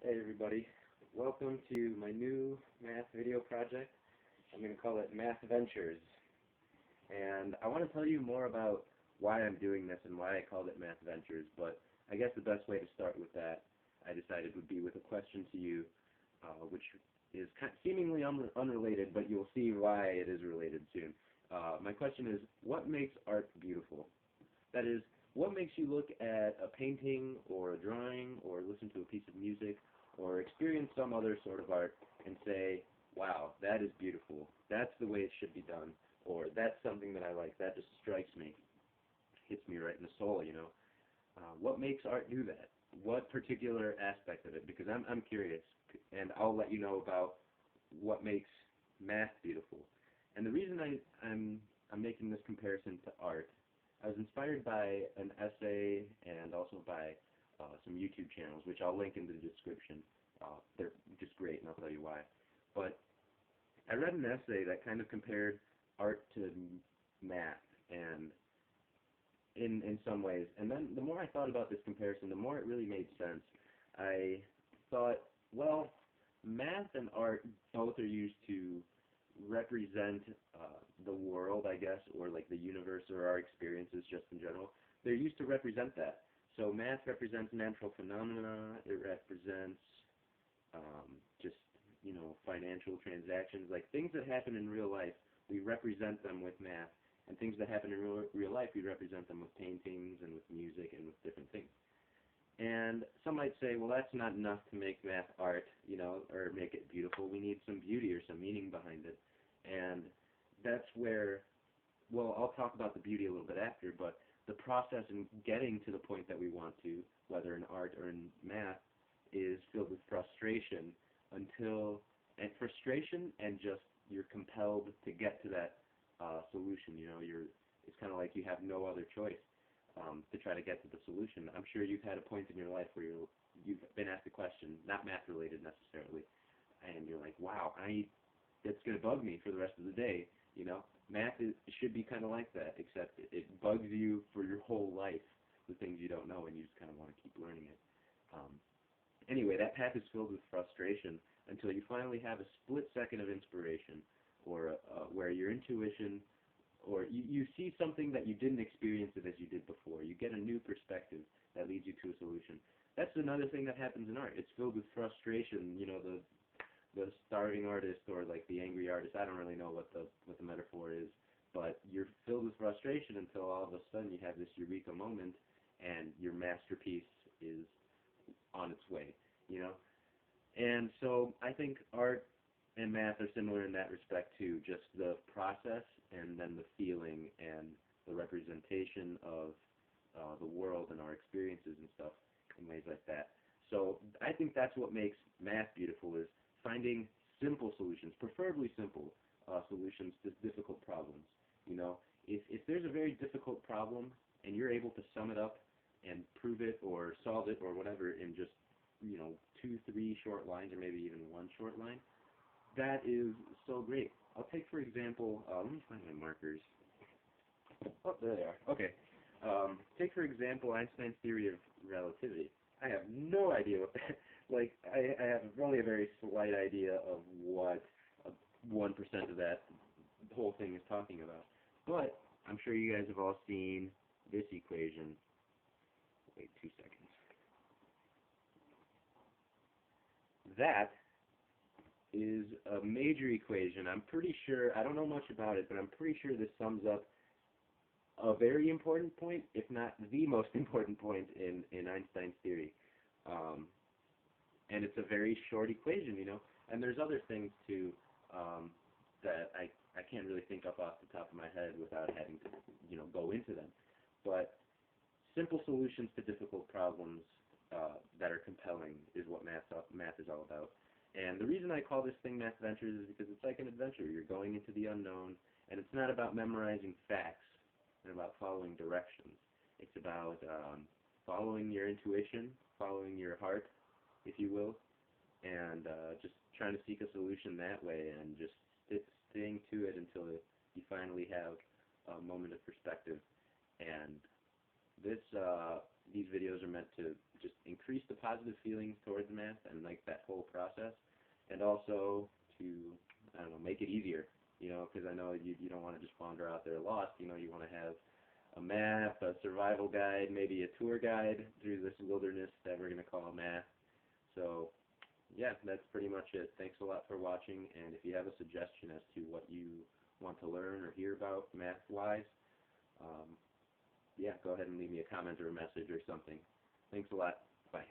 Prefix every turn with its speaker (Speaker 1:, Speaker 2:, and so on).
Speaker 1: Hey everybody, welcome to my new math video project. I'm going to call it Mathventures. And I want to tell you more about why I'm doing this and why I called it Mathventures, but I guess the best way to start with that, I decided, would be with a question to you, which is seemingly unrelated, but you'll see why it is related soon. My question is, what makes art beautiful? That is, what makes you look at a painting or a drawing or listen to a piece of music or experience some other sort of art and say, wow, that is beautiful, that's the way it should be done, or that's something that I like, that just strikes me, hits me right in the soul, you know? What makes art do that? What particular aspect of it? Because I'm curious, and I'll let you know about what makes math beautiful. And the reason I'm making this comparison to art, I was inspired by an essay and also by some YouTube channels, which I'll link in the description. They're just great, and I'll tell you why. But I read an essay that kind of compared art to math, and in some ways. And then the more I thought about this comparison, the more it really made sense. I thought, well, math and art both are used to represent the world, I guess, or like the universe or our experiences just in general. They're used to represent that. So math represents natural phenomena. It represents just, you know, financial transactions, like things that happen in real life. We represent them with math, and things that happen in real life, we represent them with paintings and with music and with different things. And some might say, well, that's not enough to make math art, you know, or make it beautiful. We need some beauty or some meaning behind it. And that's where, well, I'll talk about the beauty a little bit after, but the process in getting to the point that we want to, whether in art or in math, is filled with frustration and just you're compelled to get to that solution. You know, it's kind of like you have no other choice to try to get to the solution. I'm sure you've had a point in your life where you've been asked a question, not math related necessarily, and you're like, wow, that's going to bug me for the rest of the day. You know, math should be kind of like that, except it bugs you for your whole life, the things you don't know, and you just kind of want to keep learning it. Anyway, that path is filled with frustration until you finally have a split second of inspiration, or where your intuition, or you see something that you didn't experience it as you did before. You get a new perspective that leads you to a solution. That's another thing that happens in art. It's filled with frustration. You know, the starving artist or like the angry artist. I don't really know what the metaphor is, but you're filled with frustration until all of a sudden you have this eureka moment and your masterpiece is on its way, you know? And so I think art and math are similar in that respect too, just the process and then the feeling and the representation of the world and our experiences and stuff in ways like that. So I think that's what makes math beautiful, is finding simple solutions, preferably simple solutions to difficult problems. You know, if there's a very difficult problem and you're able to sum it up and prove it or solve it or whatever in just, you know, 2, 3 short lines or maybe even 1 short line, that is so great. I'll take, for example, let me find my markers. Oh, there they are. Okay. Take, for example, Einstein's theory of relativity. I have no idea what that, like, I have only a very slight idea of what 1% of that whole thing is talking about. But I'm sure you guys have all seen this equation. Wait 2 seconds. That is a major equation. I'm pretty sure, I don't know much about it, but I'm pretty sure this sums up a very important point, if not the most important point in Einstein's theory. And it's a very short equation, you know. And there's other things too that I can't really think of off the top of my head without having to, you know, go into them. But simple solutions to difficult problems that are compelling is what math is all about. And the reason I call this thing Mathventures is because it's like an adventure. You're going into the unknown, and it's not about memorizing facts and about following directions. It's about following your intuition, following your heart, if you will, and just trying to seek a solution that way and just staying to it until you finally have a moment of perspective. And this these videos are meant to just increase the positive feelings towards math and like that whole process, and also to, I don't know, make it easier, because I know you don't want to just wander out there lost. You want to have a map, a survival guide, maybe a tour guide through this wilderness that we're going to call math. So yeah, that's pretty much it. Thanks a lot for watching, and if you have a suggestion as to what you want to learn or hear about math-wise, yeah, go ahead and leave me a comment or a message or something. Thanks a lot. Bye.